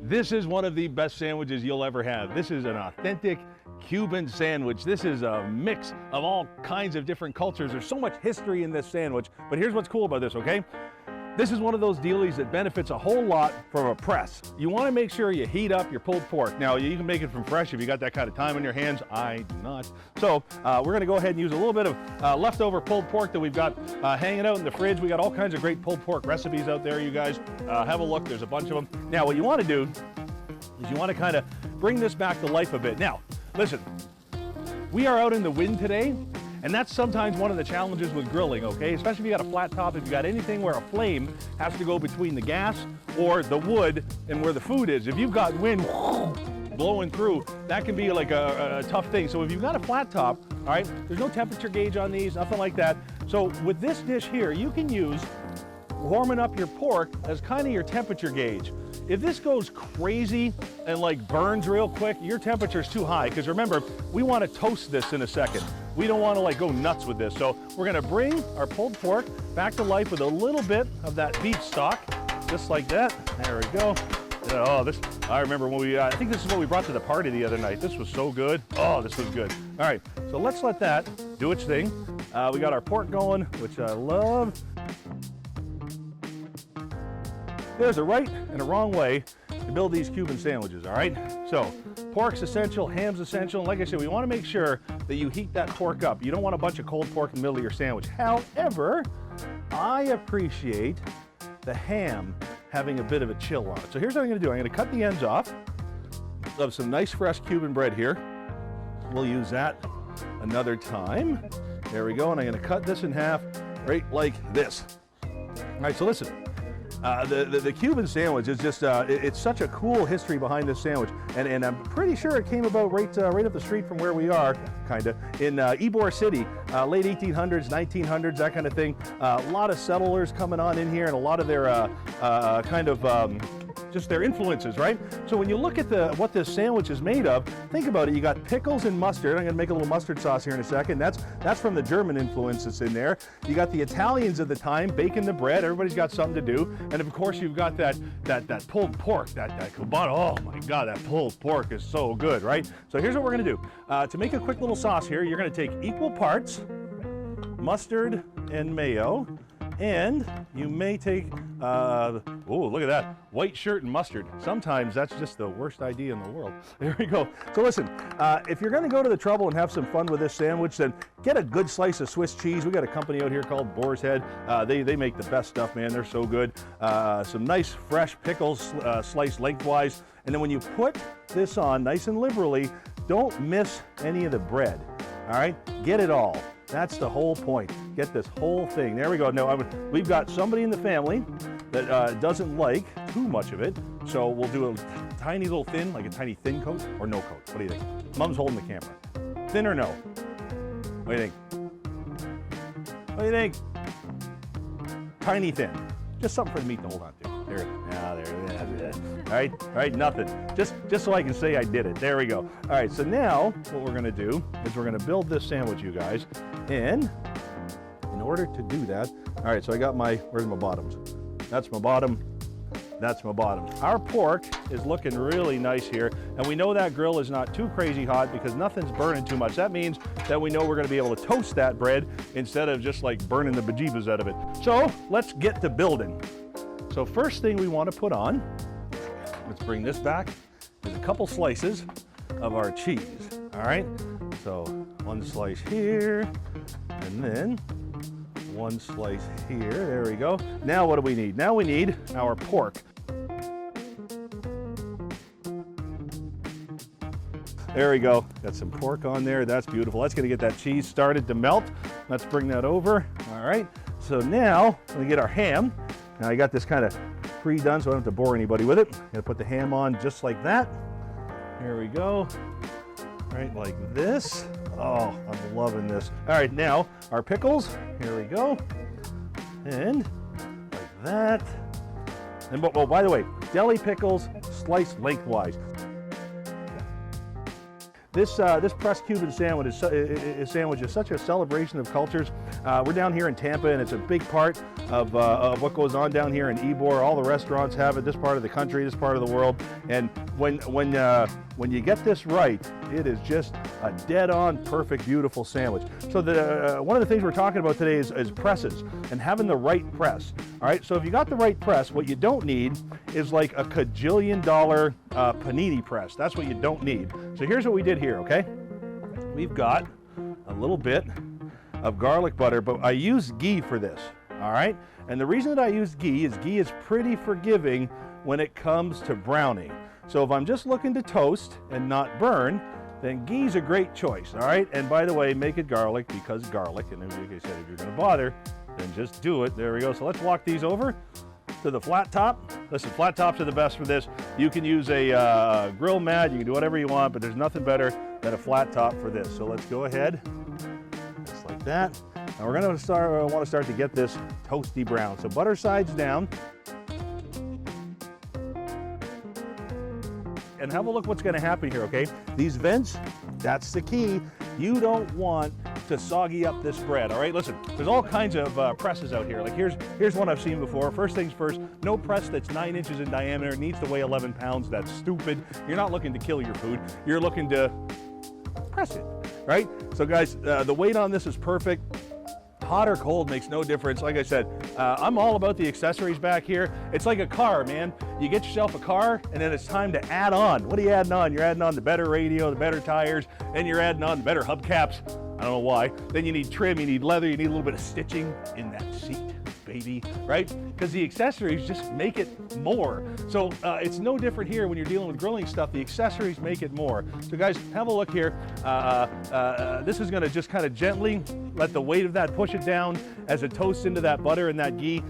This is one of the best sandwiches you'll ever have. This is an authentic Cuban sandwich. This is a mix of all kinds of different cultures. There's so much history in this sandwich, but here's what's cool about this, okay? This is one of those delis that benefits a whole lot from a press. You want to make sure you heat up your pulled pork. Now, you can make it from fresh if you got that kind of time on your hands. I do not. So we're going to go ahead and use a little bit of leftover pulled pork that we've got hanging out in the fridge. We got all kinds of great pulled pork recipes out there, you guys. Have a look. There's a bunch of them. Now, what you want to do is you want to kind of bring this back to life a bit. Now, listen, we are out in the wind today. And that's sometimes one of the challenges with grilling, okay? Especially if you got a flat top, if you got anything where a flame has to go between the gas or the wood and where the food is. If you've got wind blowing through, that can be like a tough thing. So if you've got a flat top, all right, there's no temperature gauge on these, nothing like that. So with this dish here, you can use warming up your pork as kind of your temperature gauge. If this goes crazy and like burns real quick, your temperature's too high, because remember, we want to toast this in a second. We don't want to like go nuts with this. So we're going to bring our pulled pork back to life with a little bit of that beef stock, just like that. There we go. Oh, this, I remember when we, I think this is what we brought to the party the other night. This was so good. Oh, this was good. All right, so let's let that do its thing. We got our pork going, which I love. There's a right and a wrong way to build these Cuban sandwiches, all right? So, pork's essential, ham's essential, and like I said, we want to make sure that you heat that pork up. You don't want a bunch of cold pork in the middle of your sandwich. However, I appreciate the ham having a bit of a chill on it. So here's what I'm going to do. I'm going to cut the ends off of some nice fresh Cuban bread here. We'll use that another time. There we go, and I'm going to cut this in half right like this. All right, so listen. The Cuban sandwich is just, it's such a cool history behind this sandwich. And I'm pretty sure it came about right up the street from where we are, kind of, in Ybor City, late 1800s, 1900s, that kind of thing. A lot of settlers coming on in here and a lot of their just their influences, right? So when you look at what this sandwich is made of, think about it. You got pickles and mustard. I'm going to make a little mustard sauce here in a second. That's from the German influence that's in there. You got the Italians of the time baking the bread. Everybody's got something to do. And of course, you've got that pulled pork, that cubano. Oh my God, that pulled pork is so good, right? So here's what we're going to do. To make a quick little sauce here, you're going to take equal parts mustard and mayo. And you may take, oh, look at that, white shirt and mustard. Sometimes that's just the worst idea in the world. There we go. So listen, if you're gonna go to the trouble and have some fun with this sandwich, then get a good slice of Swiss cheese. We got a company out here called Boar's Head. They make the best stuff, man. They're so good. Some nice fresh pickles sliced lengthwise. And then when you put this on nice and liberally, don't miss any of the bread, all right? Get it all. That's the whole point. Get this whole thing. There we go. No, we've got somebody in the family that doesn't like too much of it, so we'll do a tiny little thin, like a tiny thin coat, or no coat. What do you think? Mom's holding the camera. Thin or no? What do you think? What do you think? Tiny thin. Just something for the meat to hold on to. There. Now there. All right, nothing. Just so I can say I did it. There we go. All right, so now what we're gonna do is we're gonna build this sandwich, you guys. And in order to do that, all right, so I got where's my bottoms? That's my bottom, that's my bottom. Our pork is looking really nice here, and we know that grill is not too crazy hot because nothing's burning too much. That means that we know we're gonna be able to toast that bread instead of just like burning the bejeebas out of it. So let's get to building. So first thing we wanna put on, let's bring this back, is a couple slices of our cheese, all right? So one slice here, and then one slice here, there we go. Now what do we need? Now we need our pork. There we go, got some pork on there, that's beautiful. That's gonna get that cheese started to melt. Let's bring that over, all right? So now, we get our ham. Now I got this kind of pre-done so I don't have to bore anybody with it. Gonna put the ham on just like that. Here we go, right like this. Oh, I'm loving this. All right, now our pickles, here we go. And like that. And oh, by the way, deli pickles sliced lengthwise. this pressed Cuban sandwich is such a celebration of cultures. We're down here in Tampa, and it's a big part of what goes on down here in Ybor. All the restaurants have it. This part of the country, this part of the world, and when you get this right, it is just a dead-on, perfect, beautiful sandwich. So one of the things we're talking about today is presses and having the right press. All right, so if you got the right press, what you don't need is like a $1,000,000 pannini press. That's what you don't need. So here's what we did here, okay? We've got a little bit of garlic butter, but I used ghee for this, all right? And the reason that I used ghee is pretty forgiving when it comes to browning. So if I'm just looking to toast and not burn, then ghee's a great choice, all right? And by the way, make it garlic because garlic, and like I said, if you're gonna bother, then just do it. There we go. So let's walk these over to the flat top. Listen, flat tops are the best for this. You can use a grill mat, you can do whatever you want, but there's nothing better than a flat top for this. So let's go ahead, just like that. Now we're gonna want to start to get this toasty brown. So butter sides down. And have a look what's gonna happen here, okay? These vents, that's the key. You don't want to soggy up this bread, all right? Listen, there's all kinds of presses out here. Like here's one I've seen before. First things first, no press that's 9 inches in diameter needs to weigh 11 pounds. That's stupid. You're not looking to kill your food. You're looking to press it, right? So guys, the weight on this is perfect. Hot or cold makes no difference. Like I said, I'm all about the accessories back here. It's like a car, man. You get yourself a car, and then it's time to add on. What are you adding on? You're adding on the better radio, the better tires, and you're adding on the better hubcaps. I don't know why. Then you need trim, you need leather, you need a little bit of stitching in that seat, baby, right? Because the accessories just make it more. So it's no different here when you're dealing with grilling stuff. The accessories make it more. So guys, have a look here. This is gonna just kind of gently let the weight of that push it down as it toasts into that butter and that ghee.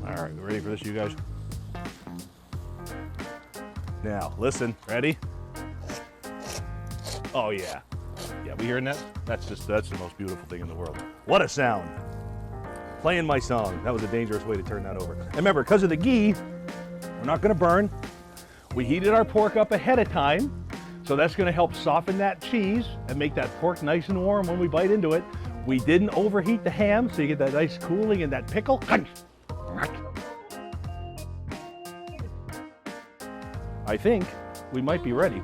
All right, ready for this, you guys? Now, listen, ready? Oh yeah. Yeah, we hearing that? That's the most beautiful thing in the world. What a sound. Playing my song. That was a dangerous way to turn that over. And remember, because of the ghee, we're not gonna burn. We heated our pork up ahead of time, so that's gonna help soften that cheese and make that pork nice and warm when we bite into it. We didn't overheat the ham, so you get that nice cooling and that pickle. I think we might be ready.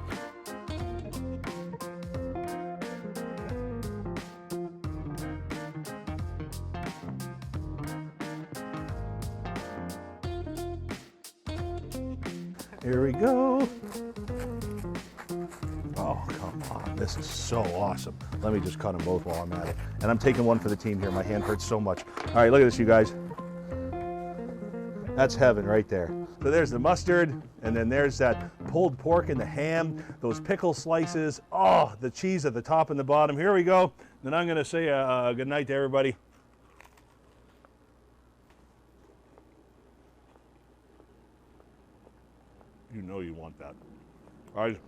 Here we go. Oh, come on. This is so awesome. Let me just cut them both while I'm at it. And I'm taking one for the team here. My hand hurts so much. All right, look at this, you guys. That's heaven right there. So there's the mustard, and then there's that pulled pork and the ham, those pickle slices. Oh, the cheese at the top and the bottom. Here we go. Then I'm going to say good night to everybody. You know you want that. All right.